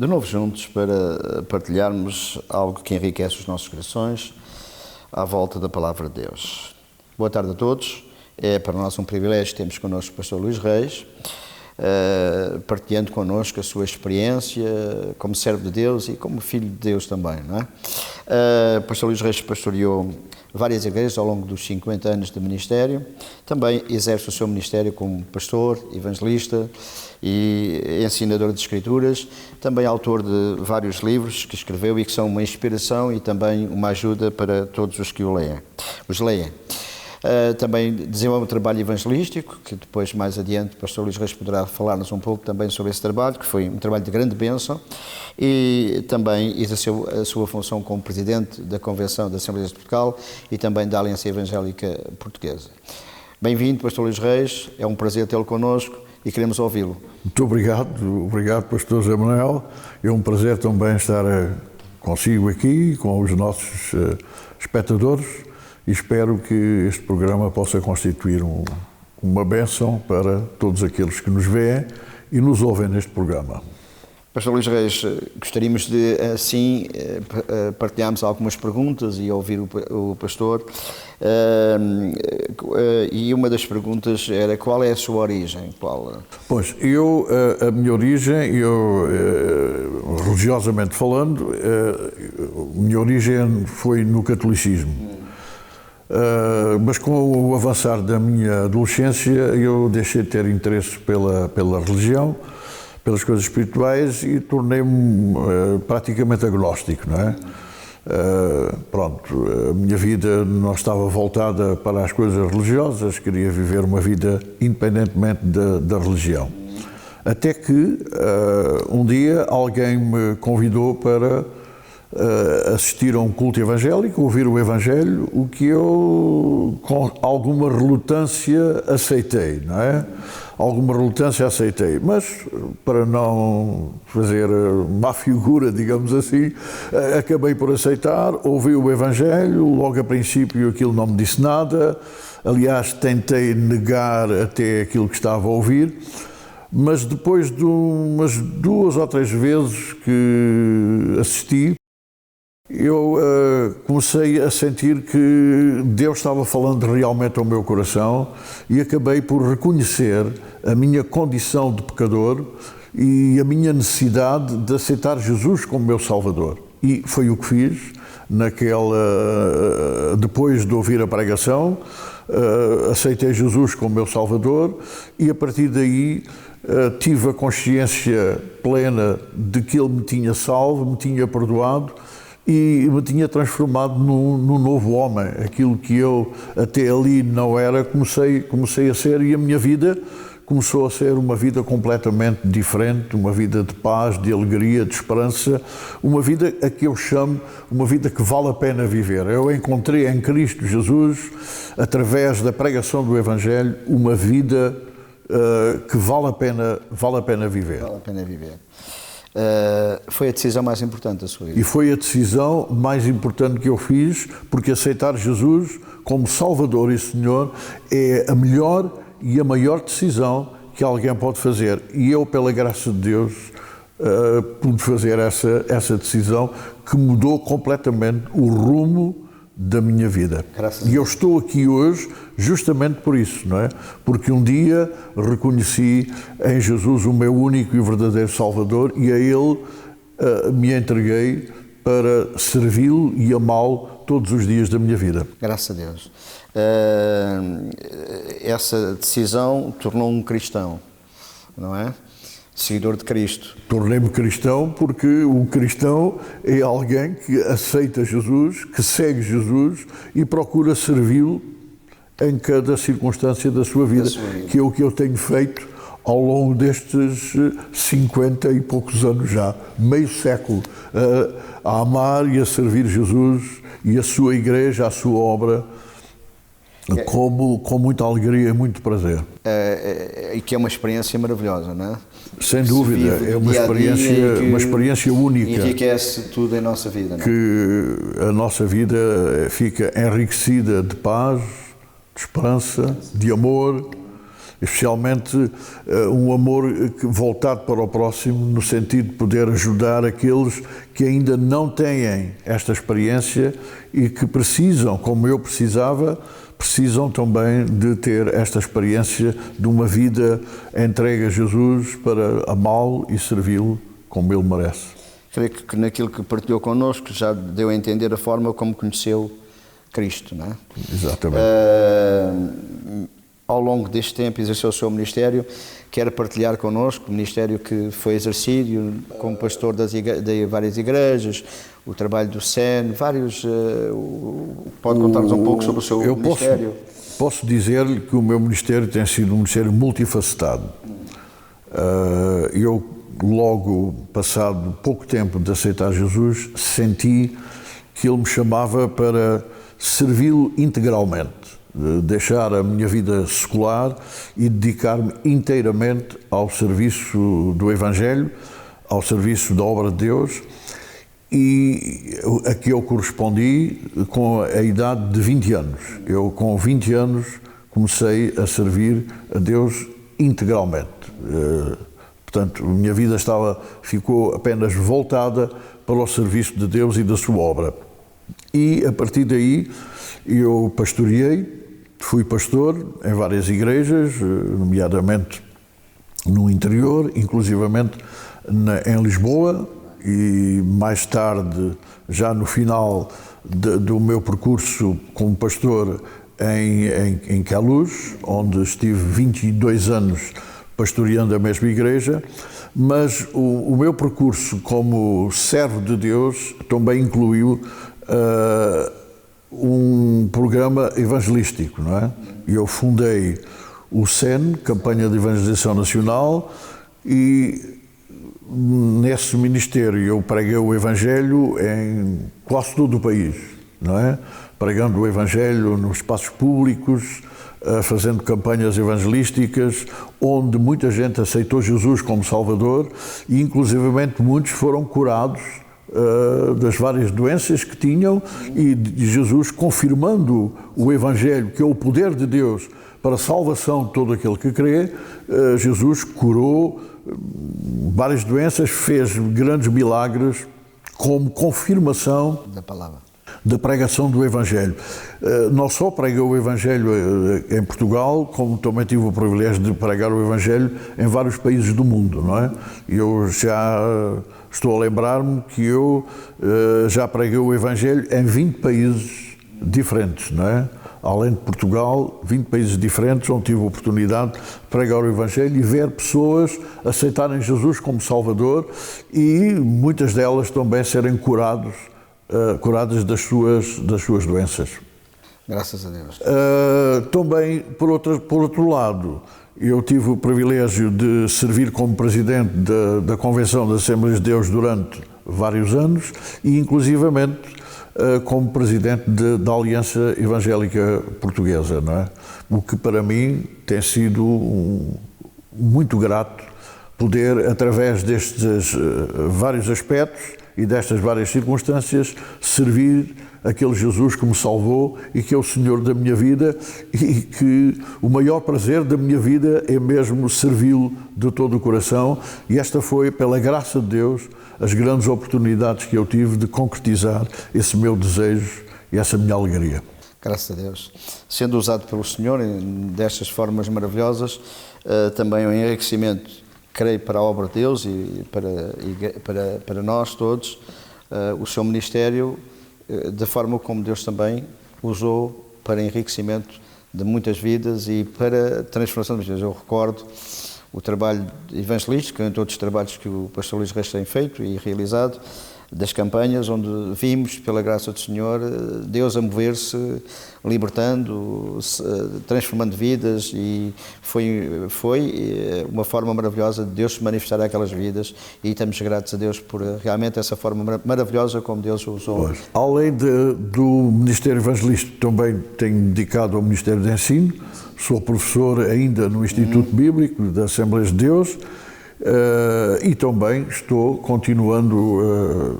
de novo juntos para partilharmos algo que enriquece os nossos corações à volta da Palavra de Deus. Boa tarde a todos. É para nós um privilégio termos connosco o pastor Luís Reis, partilhando connosco a sua experiência como servo de Deus e como filho de Deus também, não é? O pastor Luís Reis pastoreou várias igrejas ao longo dos 50 anos de ministério, também exerce o seu ministério como pastor, evangelista e ensinador de escrituras, também autor de vários livros que escreveu e que são uma inspiração e também uma ajuda para todos os que os leem. Também desenvolve um trabalho evangelístico, que depois, mais adiante, o pastor Luís Reis poderá falar-nos um pouco também sobre esse trabalho, que foi um trabalho de grande bênção, e também exerceu a sua função como presidente da Convenção da Assembleia de Portugal e também da Aliança Evangélica Portuguesa. Bem-vindo, pastor Luís Reis, é um prazer tê-lo connosco e queremos ouvi-lo. Muito obrigado, pastor José Manuel. É um prazer também estar consigo aqui, com os nossos espectadores. E espero que este programa possa constituir uma bênção para todos aqueles que nos veem e nos ouvem neste programa. Pastor Luís Reis, gostaríamos de, assim, partilharmos algumas perguntas e ouvir o pastor. E uma das perguntas era: qual é a sua origem? Pois, a minha origem, religiosamente falando, a minha origem foi no catolicismo. Mas com o avançar da minha adolescência eu deixei de ter interesse pela religião, pelas coisas espirituais e tornei-me praticamente agnóstico, não é? A minha vida não estava voltada para as coisas religiosas, queria viver uma vida independentemente da religião. Até que um dia alguém me convidou para assistir a um culto evangélico, ouvir o Evangelho, o que eu, com alguma relutância, aceitei, não é? Mas para não fazer má figura, digamos assim, acabei por aceitar, ouvi o Evangelho, logo a princípio aquilo não me disse nada, aliás tentei negar até aquilo que estava a ouvir, mas depois de umas 2 ou 3 vezes que assisti, eu comecei a sentir que Deus estava falando realmente ao meu coração e acabei por reconhecer a minha condição de pecador e a minha necessidade de aceitar Jesus como meu Salvador. E foi o que fiz depois de ouvir a pregação, aceitei Jesus como meu Salvador e a partir daí tive a consciência plena de que Ele me tinha salvo, me tinha perdoado e me tinha transformado num novo homem. Aquilo que eu até ali não era, comecei a ser, e a minha vida começou a ser uma vida completamente diferente, uma vida de paz, de alegria, de esperança, uma vida a que eu chamo uma vida que vale a pena viver. Eu encontrei em Cristo Jesus, através da pregação do Evangelho, uma vida que vale a pena viver. Vale a pena viver. Foi a decisão mais importante da sua vida? E foi a decisão mais importante que eu fiz, porque aceitar Jesus como Salvador e Senhor é a melhor e a maior decisão que alguém pode fazer. E eu, pela graça de Deus, pude fazer essa decisão que mudou completamente o rumo da minha vida. E eu estou aqui hoje justamente por isso, não é? Porque um dia reconheci em Jesus o meu único e verdadeiro Salvador e a Ele me entreguei para servi-lo e amá-lo todos os dias da minha vida. Graças a Deus. Essa decisão tornou-me um cristão, não é? Seguidor de Cristo. Tornei-me cristão porque o cristão é alguém que aceita Jesus, que segue Jesus e procura servi-lo em cada circunstância da sua vida, que é o que eu tenho feito ao longo destes 50 e poucos anos já, meio século, a amar e a servir Jesus e a sua igreja, a sua obra, com muita alegria e muito prazer. E que é uma experiência maravilhosa, não é? Sem dúvida, é uma experiência única. Enriquece tudo em nossa vida, não é? Que a nossa vida fica enriquecida de paz, de esperança, de amor especialmente um amor voltado para o próximo, no sentido de poder ajudar aqueles que ainda não têm esta experiência e que precisam, como eu precisava, precisam também de ter esta experiência de uma vida entregue a Jesus para amá-lo e servi-lo como ele merece. Creio que naquilo que partilhou connosco já deu a entender a forma como conheceu Cristo, não é? Exatamente. Ao longo deste tempo exerceu o seu ministério, quer partilhar connosco o ministério que foi exercido como pastor de várias igrejas, o trabalho do SEN, vários... pode contar-nos um pouco sobre o seu ministério? Posso dizer-lhe que o meu ministério tem sido um ministério multifacetado. Eu, logo passado pouco tempo de aceitar Jesus, senti que Ele me chamava para servi-lo integralmente. Deixar a minha vida secular e dedicar-me inteiramente ao serviço do Evangelho, ao serviço da obra de Deus, e a que eu correspondi com a idade de 20 anos. Eu, com 20 anos, comecei a servir a Deus integralmente. Portanto, a minha vida ficou apenas voltada para o serviço de Deus e da sua obra. E, a partir daí, eu pastoreei. Fui pastor em várias igrejas, nomeadamente no interior, inclusivamente em Lisboa, e mais tarde, já no final do meu percurso como pastor em Queluz, onde estive 22 anos pastoreando a mesma igreja, mas o meu percurso como servo de Deus também incluiu um programa evangelístico, não é? Eu fundei o SEN, Campanha de Evangelização Nacional, e nesse ministério eu preguei o Evangelho em quase todo o país, não é? Pregando o Evangelho nos espaços públicos, fazendo campanhas evangelísticas, onde muita gente aceitou Jesus como Salvador e, inclusivamente, muitos foram curados das várias doenças que tinham, e Jesus, confirmando o Evangelho, que é o poder de Deus para a salvação de todo aquele que crê, Jesus curou várias doenças, fez grandes milagres como confirmação da palavra, da pregação do Evangelho. Não só preguei o Evangelho em Portugal, como também tive o privilégio de pregar o Evangelho em vários países do mundo, não é? Eu já estou a lembrar-me que eu já preguei o Evangelho em 20 países diferentes, não é? Além de Portugal, 20 países diferentes, onde tive a oportunidade de pregar o Evangelho e ver pessoas aceitarem Jesus como Salvador e muitas delas também serem curadas das suas doenças. Graças a Deus. Também, por outro lado, eu tive o privilégio de servir como presidente da Convenção das Assembleias de Deus durante vários anos e, inclusivamente, como presidente da Aliança Evangélica Portuguesa, não é? O que para mim tem sido muito grato poder, através destes vários aspectos e destas várias circunstâncias, servir aquele Jesus que me salvou e que é o Senhor da minha vida, e que o maior prazer da minha vida é mesmo servi-lo de todo o coração, e esta foi, pela graça de Deus, as grandes oportunidades que eu tive de concretizar esse meu desejo e essa minha alegria. Graças a Deus. Sendo usado pelo Senhor destas formas maravilhosas, também o enriquecimento, creio, para a obra de Deus e para nós todos, o seu ministério, da forma como Deus também usou para enriquecimento de muitas vidas e para transformação de vidas. Eu recordo o trabalho evangelístico, em todos os trabalhos que o pastor Luís Reis tem feito e realizado, das campanhas onde vimos, pela graça do Senhor, Deus a mover-se, libertando, transformando vidas, e foi uma forma maravilhosa de Deus se manifestar àquelas vidas, e estamos gratos a Deus por realmente essa forma maravilhosa como Deus o usou. Pois. Além do Ministério Evangelístico, também tenho dedicado ao Ministério de Ensino, sou professor ainda no Instituto Bíblico das Assembleias de Deus, e também estou continuando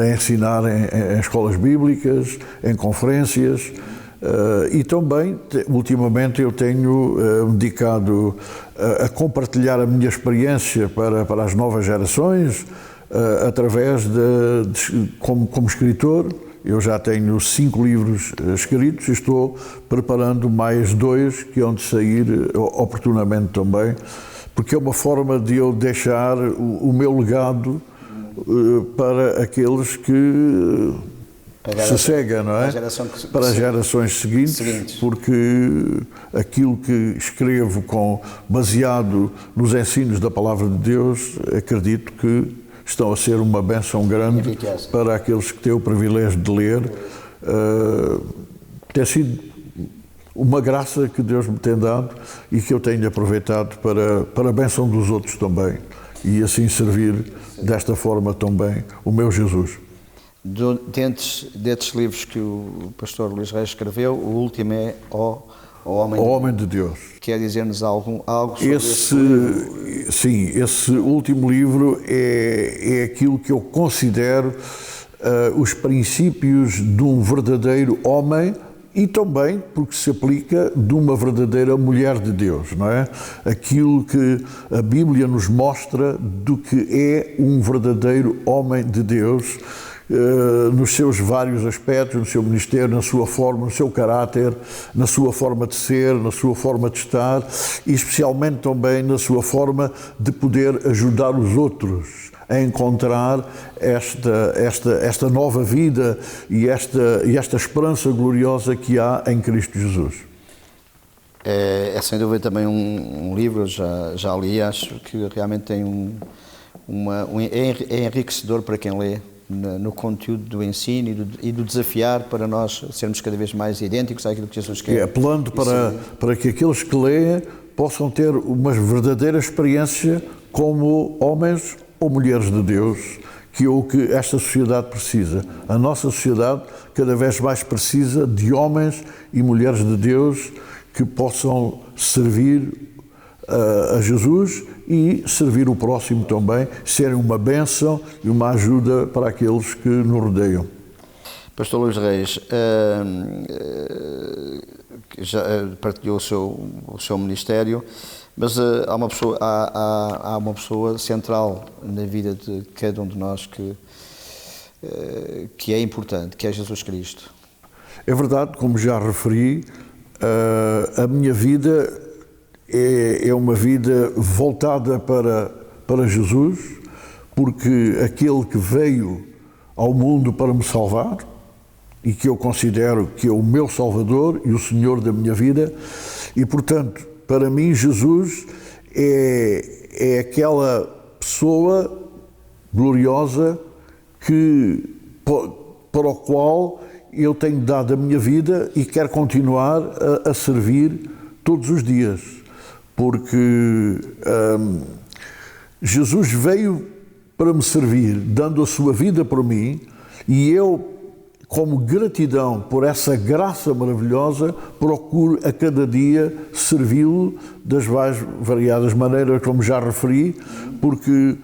a ensinar em escolas bíblicas, em conferências, E também, ultimamente, eu tenho dedicado a compartilhar a minha experiência para as novas gerações, através como escritor. Eu já tenho 5 livros escritos e estou preparando mais 2 que hão de sair oportunamente também, porque é uma forma de eu deixar o meu legado para aqueles que se seguem, não é? Para as gerações seguintes, porque aquilo que escrevo baseado nos ensinos da Palavra de Deus, acredito que estão a ser uma bênção grande para aqueles que têm o privilégio de ler. Tem sido uma graça que Deus me tem dado e que eu tenho aproveitado para a bênção dos outros também, e assim servir desta forma também o meu Jesus. Destes livros que o pastor Luís Reis escreveu, o último é O Homem de Deus. Quer dizer-nos algo sobre esse livro? Sim, esse último livro é aquilo que eu considero os princípios de um verdadeiro homem, e também porque se aplica de uma verdadeira mulher de Deus, não é? Aquilo que a Bíblia nos mostra do que é um verdadeiro homem de Deus, nos seus vários aspectos, no seu ministério, na sua forma, no seu caráter, na sua forma de ser, na sua forma de estar, e especialmente também na sua forma de poder ajudar os outros a encontrar esta nova vida e esta esperança gloriosa que há em Cristo Jesus. É sem dúvida também um livro, já li, acho que realmente tem é enriquecedor para quem lê, no conteúdo do ensino e do desafiar para nós sermos cada vez mais idênticos àquilo que Jesus quer. Apelando para que aqueles que leem possam ter uma verdadeira experiência como homens ou mulheres de Deus, que é o que esta sociedade precisa. A nossa sociedade cada vez mais precisa de homens e mulheres de Deus que possam servir a Jesus e servir o próximo também, serem uma bênção e uma ajuda para aqueles que nos rodeiam. Pastor Luís Reis, já partilhou o seu ministério, mas há uma pessoa central na vida de cada um de nós que é importante, que é Jesus Cristo. É verdade, como já referi, a minha vida é uma vida voltada para Jesus, porque aquele que veio ao mundo para me salvar, e que eu considero que é o meu Salvador e o Senhor da minha vida, e portanto, para mim, Jesus é aquela pessoa gloriosa para o qual eu tenho dado a minha vida e quero continuar a servir todos os dias. Porque Jesus veio para me servir, dando a sua vida por mim, e eu, como gratidão por essa graça maravilhosa, procuro a cada dia servi-lo das mais variadas maneiras, como já referi, porque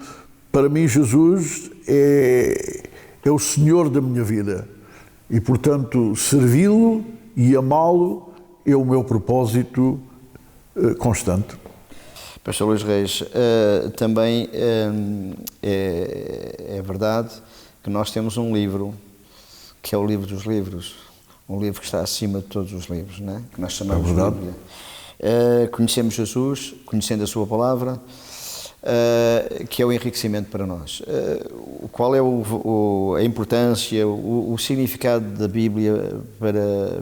para mim Jesus é o Senhor da minha vida e, portanto, servi-lo e amá-lo é o meu propósito constante. Pastor Luís Reis, também é verdade que nós temos um livro, que é o livro dos livros, um livro que está acima de todos os livros, não é? Que nós chamamos de Bíblia. Conhecemos Jesus, conhecendo a sua palavra, que é o enriquecimento para nós. Qual é a importância, o significado da Bíblia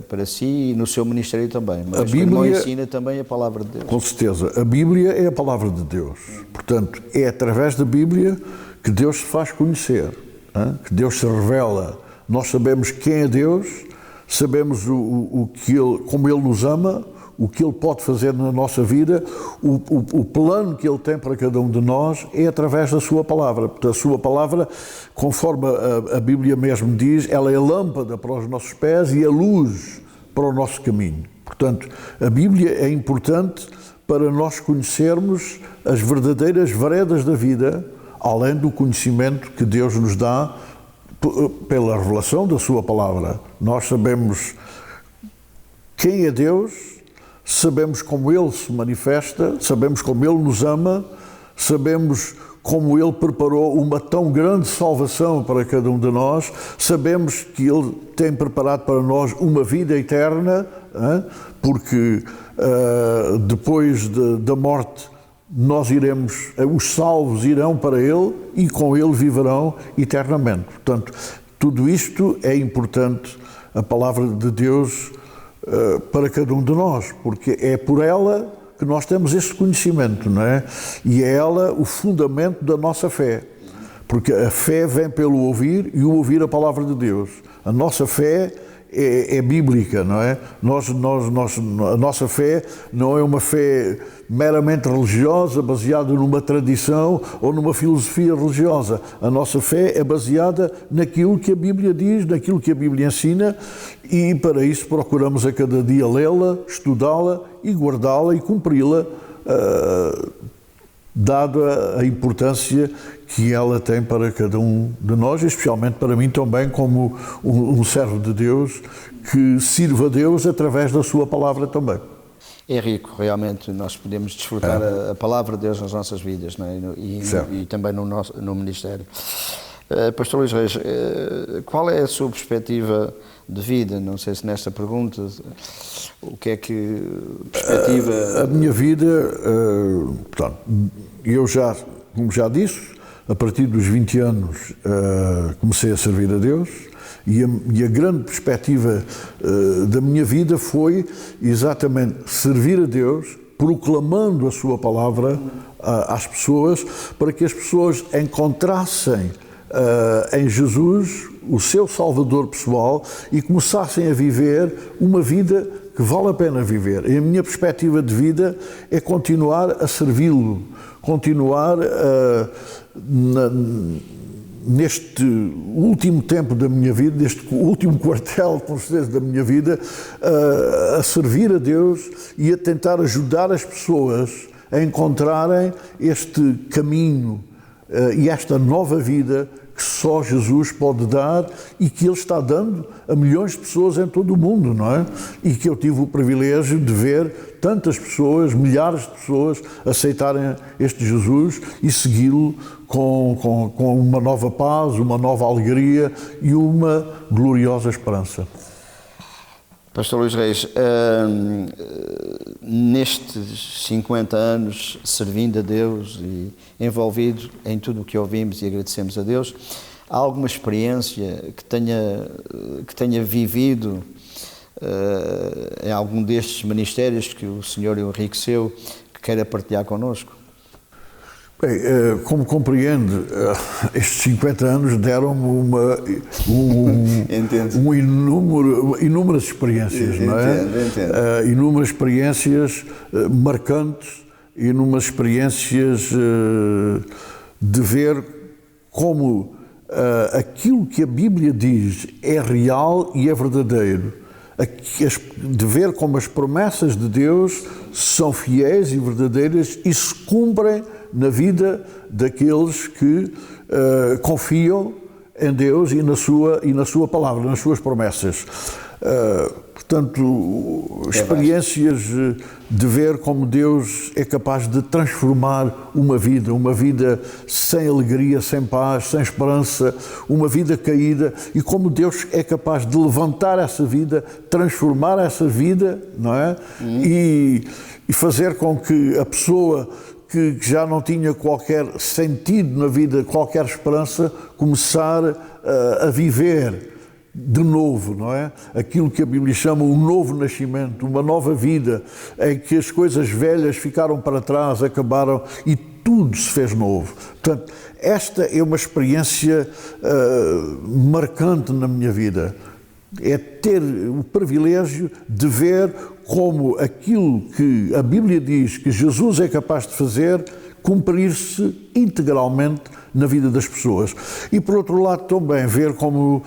para si e no seu ministério também? Mas a Bíblia ensina também a palavra de Deus. Com certeza. A Bíblia é a palavra de Deus. Portanto, é através da Bíblia que Deus se faz conhecer, que Deus se revela. Nós sabemos quem é Deus, sabemos como Ele nos ama, o que Ele pode fazer na nossa vida, o plano que Ele tem para cada um de nós é através da Sua Palavra. Portanto, a Sua Palavra, conforme a Bíblia mesmo diz, ela é a lâmpada para os nossos pés e a luz para o nosso caminho. Portanto, a Bíblia é importante para nós conhecermos as verdadeiras veredas da vida, além do conhecimento que Deus nos dá pela revelação da Sua Palavra. Nós sabemos quem é Deus, sabemos como Ele se manifesta, sabemos como Ele nos ama, sabemos como Ele preparou uma tão grande salvação para cada um de nós, sabemos que Ele tem preparado para nós uma vida eterna, porque depois da morte nós iremos, os salvos irão para Ele e com Ele viverão eternamente. Portanto, tudo isto é importante, a palavra de Deus para cada um de nós, porque é por ela que nós temos esse conhecimento, não é? E é ela o fundamento da nossa fé, porque a fé vem pelo ouvir e o ouvir a palavra de Deus. A nossa fé é bíblica, não é? A nossa fé não é uma fé meramente religiosa, baseada numa tradição ou numa filosofia religiosa. A nossa fé é baseada naquilo que a Bíblia diz, naquilo que a Bíblia ensina, e para isso procuramos a cada dia lê-la, estudá-la e guardá-la e cumpri-la, dada a importância que ela tem para cada um de nós, e especialmente para mim também, como um servo de Deus, que sirva a Deus através da sua palavra também. É rico, realmente, nós podemos desfrutar a palavra de Deus nas nossas vidas, não é? E também no ministério. Pastor Luís Reis, qual é a sua perspectiva de vida? Não sei se nesta pergunta, o que é que perspectiva... A minha vida, portanto, eu já, como já disse, a partir dos 20 anos comecei a servir a Deus, e a grande perspectiva da minha vida foi exatamente servir a Deus, proclamando a sua palavra às pessoas, para que as pessoas encontrassem em Jesus o seu Salvador pessoal e começassem a viver uma vida que vale a pena viver. E a minha perspectiva de vida é continuar a servi-lo, continuar neste último tempo da minha vida, neste último quartel, com certeza, da minha vida, a servir a Deus e a tentar ajudar as pessoas a encontrarem este caminho e esta nova vida que só Jesus pode dar e que Ele está dando a milhões de pessoas em todo o mundo, não é? E que eu tive o privilégio de ver tantas pessoas, milhares de pessoas, aceitarem este Jesus e segui-lo com uma nova paz, uma nova alegria e uma gloriosa esperança. Pastor Luís Reis, nestes 50 anos servindo a Deus e envolvido em tudo o que ouvimos e agradecemos a Deus, há alguma experiência que tenha vivido em algum destes ministérios que o Senhor enriqueceu, que queira partilhar connosco? Bem, como compreende, estes 50 anos deram-me inúmeras experiências, não é? Entendo. Inúmeras experiências marcantes, inúmeras experiências de ver como aquilo que a Bíblia diz é real e é verdadeiro, de ver como as promessas de Deus são fiéis e verdadeiras e se cumprem na vida daqueles que confiam em Deus e na sua palavra, nas suas promessas. Portanto, experiências de ver como Deus é capaz de transformar uma vida sem alegria, sem paz, sem esperança, uma vida caída, e como Deus é capaz de levantar essa vida, transformar essa vida, não é? E fazer com que a pessoa que já não tinha qualquer sentido na vida, qualquer esperança, começar a viver de novo, não é? Aquilo que a Bíblia chama um novo nascimento, uma nova vida, em que as coisas velhas ficaram para trás, acabaram e tudo se fez novo. Portanto, esta é uma experiência marcante na minha vida. É ter o privilégio de ver como aquilo que a Bíblia diz que Jesus é capaz de fazer, cumprir-se integralmente na vida das pessoas. E por outro lado também ver como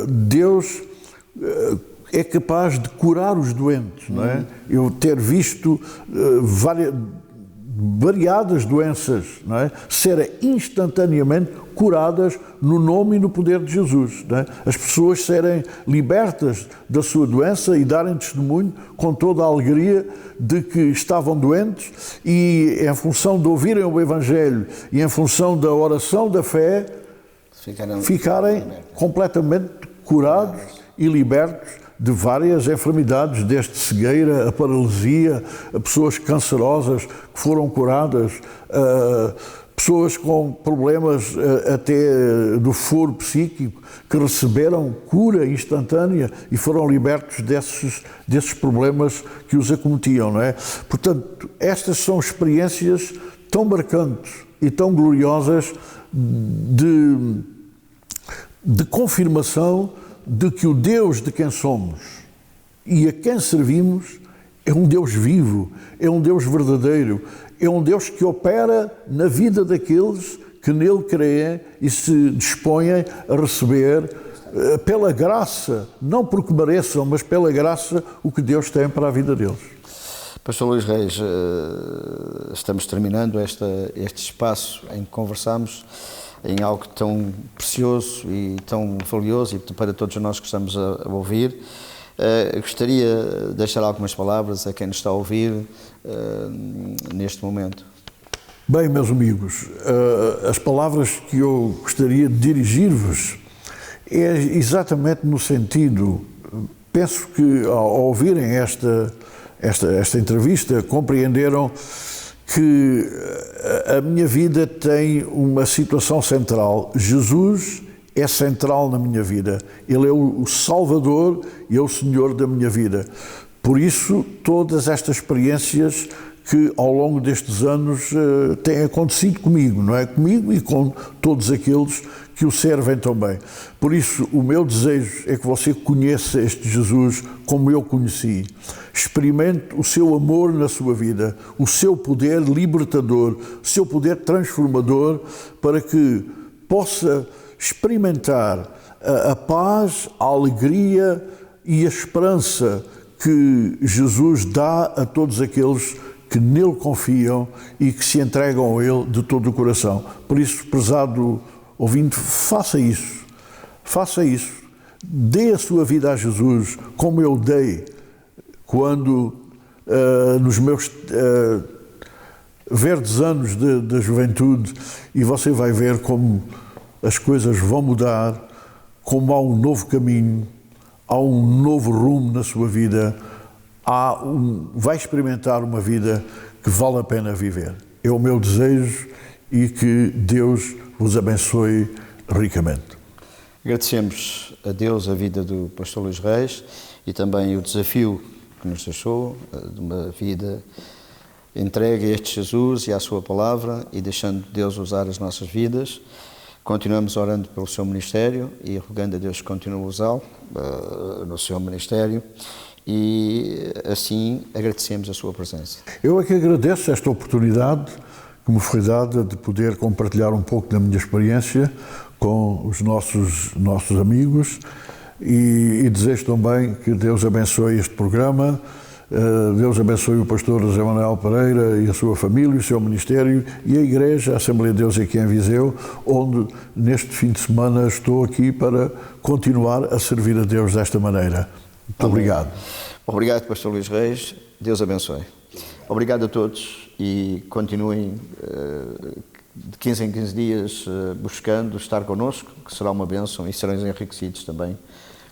Deus é capaz de curar os doentes, não é? Eu ter visto variadas doenças, não é? Serem instantaneamente curadas no nome e no poder de Jesus, não é? As pessoas serem libertas da sua doença e darem testemunho com toda a alegria de que estavam doentes e, em função de ouvirem o Evangelho e em função da oração da fé, ficarem completamente curados e libertos de várias enfermidades, desde cegueira, a paralisia, a pessoas cancerosas que foram curadas, pessoas com problemas até do foro psíquico que receberam cura instantânea e foram libertos desses problemas que os acometiam, não é? Portanto, estas são experiências tão marcantes e tão gloriosas de confirmação de que o Deus de quem somos e a quem servimos é um Deus vivo, é um Deus verdadeiro, é um Deus que opera na vida daqueles que nele creem e se dispõem a receber pela graça, não porque mereçam, mas pela graça, o que Deus tem para a vida deles. Pastor Luís Reis, estamos terminando este espaço em que conversamos em algo tão precioso e tão valioso e para todos nós que estamos a ouvir. Gostaria de deixar algumas palavras a quem nos está a ouvir neste momento. Bem, meus amigos, as palavras que eu gostaria de dirigir-vos é exatamente no sentido, penso que ao ouvirem esta entrevista compreenderam que a minha vida tem uma situação central. Jesus é central na minha vida. Ele é o Salvador e é o Senhor da minha vida. Por isso, todas estas experiências que ao longo destes anos têm acontecido comigo, não é? Comigo e com todos aqueles que o servem também. Por isso, o meu desejo é que você conheça este Jesus como eu conheci. Experimente o seu amor na sua vida, o seu poder libertador, o seu poder transformador, para que possa experimentar a paz, a alegria e a esperança que Jesus dá a todos aqueles que nele confiam e que se entregam a ele de todo o coração. Por isso, prezado ouvinte, faça isso. Faça isso. Dê a sua vida a Jesus como eu dei quando, nos meus verdes anos da juventude, e você vai ver como as coisas vão mudar, como há um novo caminho, há um novo rumo na sua vida, vai experimentar uma vida que vale a pena viver. É o meu desejo e que Deus vos abençoe ricamente. Agradecemos a Deus a vida do pastor Luís Reis e também o desafio que nos deixou de uma vida entregue a este Jesus e à sua palavra e deixando Deus usar as nossas vidas. Continuamos orando pelo seu ministério e rogando a Deus que continue a usá-lo no seu ministério e assim agradecemos a sua presença. Eu é que agradeço esta oportunidade que me foi dada de poder compartilhar um pouco da minha experiência com os nossos amigos e desejo também que Deus abençoe este programa, Deus abençoe o pastor José Manuel Pereira e a sua família, o seu ministério e a Igreja, a Assembleia de Deus aqui em Viseu, onde neste fim de semana estou aqui para continuar a servir a Deus desta maneira. Muito obrigado. Obrigado, pastor Luís Reis. Deus abençoe. Obrigado a todos e continuem de 15 em 15 dias buscando estar connosco, que será uma bênção e serão enriquecidos também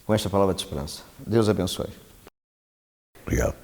com esta palavra de esperança. Deus abençoe. Obrigado.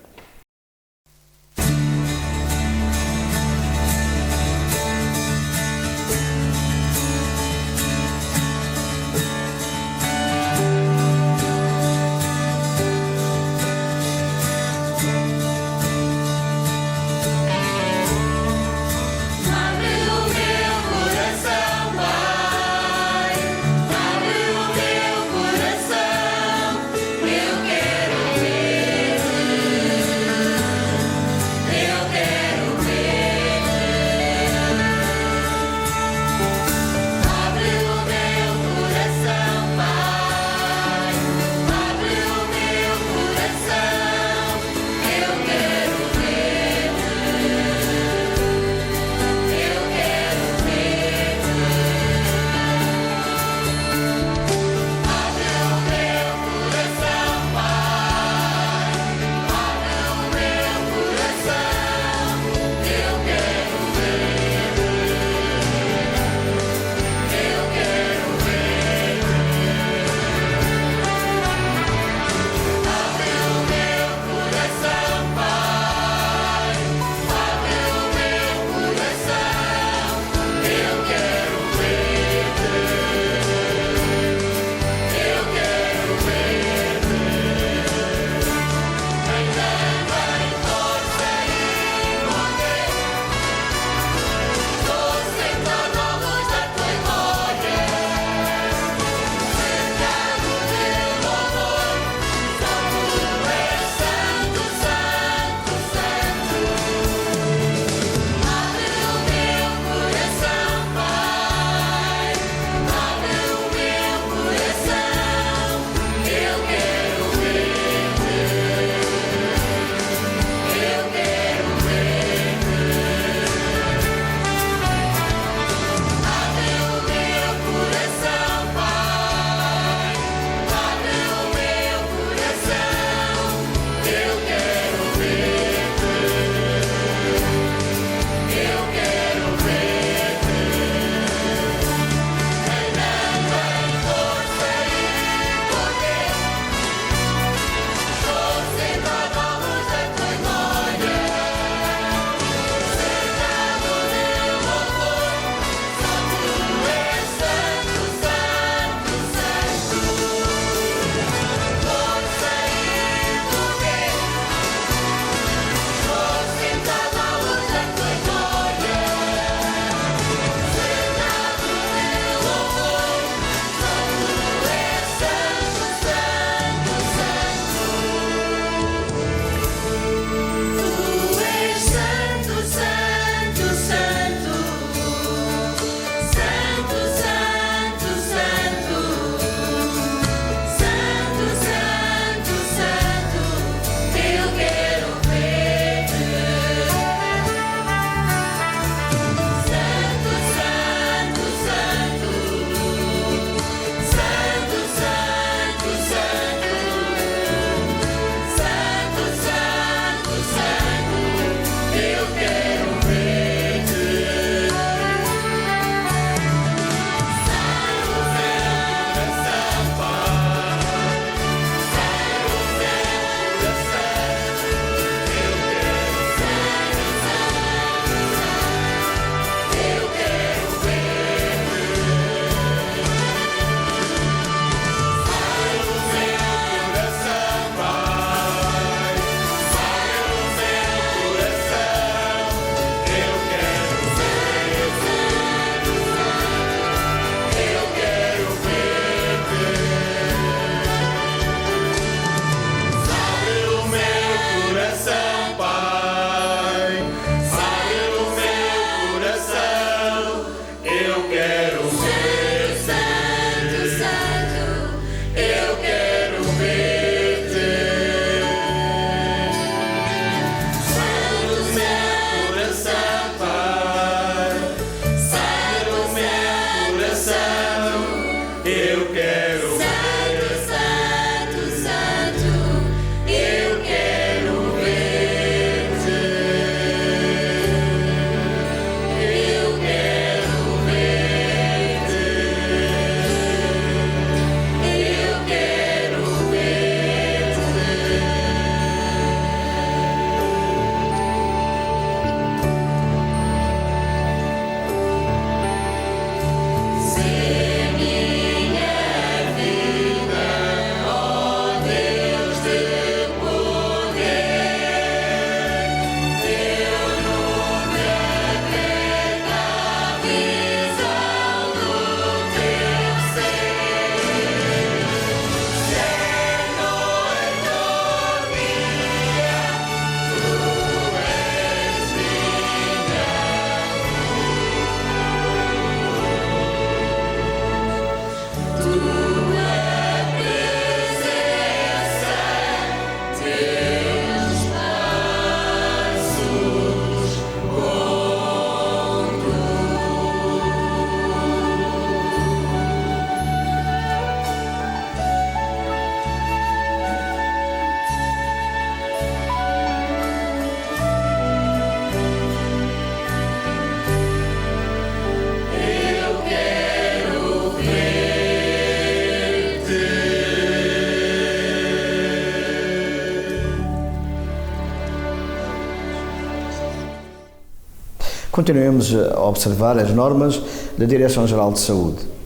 continuemos a observar as normas da Direção-Geral de Saúde.